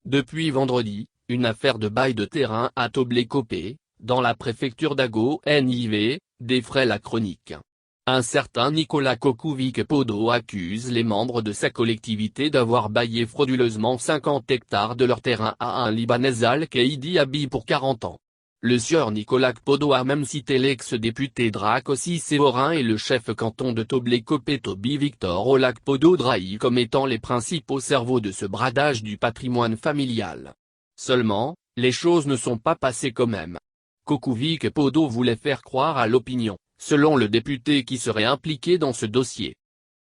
Depuis vendredi, une affaire de bail de terrain à Toblé-Copé, dans la préfecture d'Ago-NIV, défraie la chronique. Un certain Nicolas Kokovic-Podo accuse les membres de sa collectivité d'avoir baillé frauduleusement 50 hectares de leur terrain à un Libanais Al-Kaïdi Habib pour 40 ans. Le sieur Nicolas Podo a même cité l'ex-député Dracossi Séverin et le chef canton de Toblé-Copé Toby Victor Olac Podo Drahi comme étant les principaux cerveaux de ce bradage du patrimoine familial. Seulement, les choses ne sont pas passées quand même. Kokovic Podo voulait faire croire à l'opinion, selon le député qui serait impliqué dans ce dossier.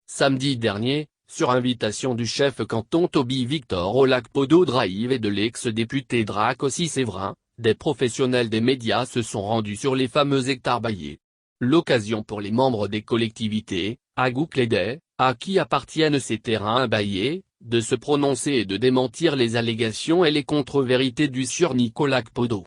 Samedi dernier, sur invitation du chef canton Toby Victor Olac Podo Drahi et de l'ex-député Dracossi Séverin, des professionnels des médias se sont rendus sur les fameux hectares baillés. L'occasion pour les membres des collectivités, Agouclédé, à qui appartiennent ces terrains baillés, de se prononcer et de démentir les allégations et les contre-vérités du sieur Nicolas Podo.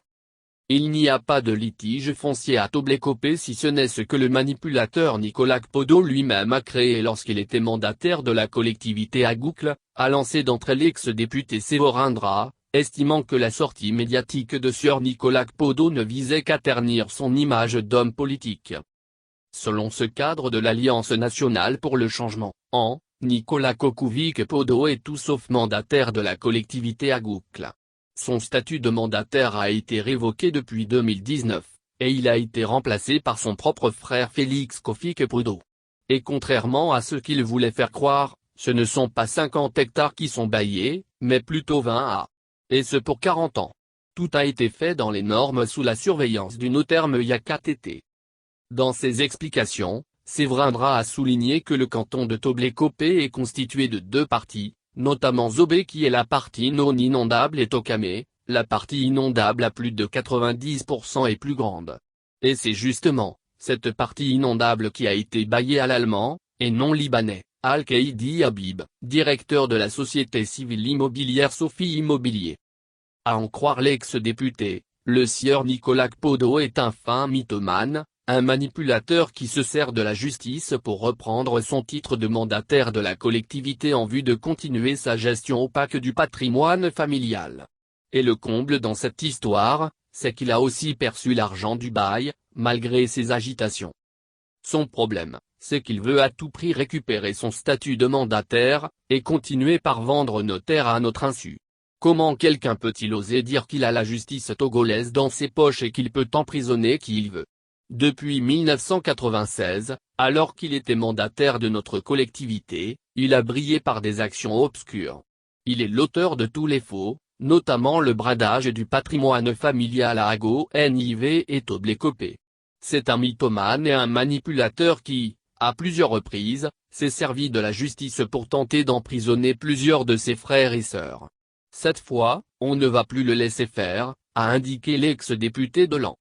Il n'y a pas de litige foncier à Toblé-Copé si ce n'est ce que le manipulateur Nicolas Podo lui-même a créé lorsqu'il était mandataire de la collectivité Agoucle, a lancé d'entrée l'ex-député Séverin Drahi, estimant que la sortie médiatique de sieur Nicolas Podo ne visait qu'à ternir son image d'homme politique. Selon ce cadre de l'Alliance nationale pour le changement, Nicolas Kokovic-Podo est tout sauf mandataire de la collectivité Agoucle. Son statut de mandataire a été révoqué depuis 2019, et il a été remplacé par son propre frère Félix Kokovic-Podo. Et contrairement à ce qu'il voulait faire croire, ce ne sont pas 50 hectares qui sont baillés, mais plutôt 20 à. Et ce pour 40 ans. Tout a été fait dans les normes sous la surveillance du notaire Meyakatété. Dans ses explications, Séverin Drahi a souligné que le canton de Toblé-Copé est constitué de deux parties, notamment Zobé qui est la partie non inondable et Tokamé, la partie inondable à plus de 90% et plus grande. Et c'est justement, cette partie inondable qui a été baillée à l'allemand, et non libanais, Al-Kaïdi Habib, directeur de la société civile immobilière Sophie Immobilier. À en croire l'ex-député, le sieur Nicolas Podo est un fin mythomane, un manipulateur qui se sert de la justice pour reprendre son titre de mandataire de la collectivité en vue de continuer sa gestion opaque du patrimoine familial. Et le comble dans cette histoire, c'est qu'il a aussi perçu l'argent du bail, malgré ses agitations. Son problème, c'est qu'il veut à tout prix récupérer son statut de mandataire, et continuer par vendre nos terres à notre insu. Comment quelqu'un peut-il oser dire qu'il a la justice togolaise dans ses poches et qu'il peut emprisonner qui il veut? Depuis 1996, alors qu'il était mandataire de notre collectivité, il a brillé par des actions obscures. Il est l'auteur de tous les faux, notamment le bradage du patrimoine familial à Ago-NIV et Toblé-Copé. C'est un mythomane et un manipulateur qui, à plusieurs reprises, s'est servi de la justice pour tenter d'emprisonner plusieurs de ses frères et sœurs. Cette fois, on ne va plus le laisser faire, a indiqué l'ex-député de l'An.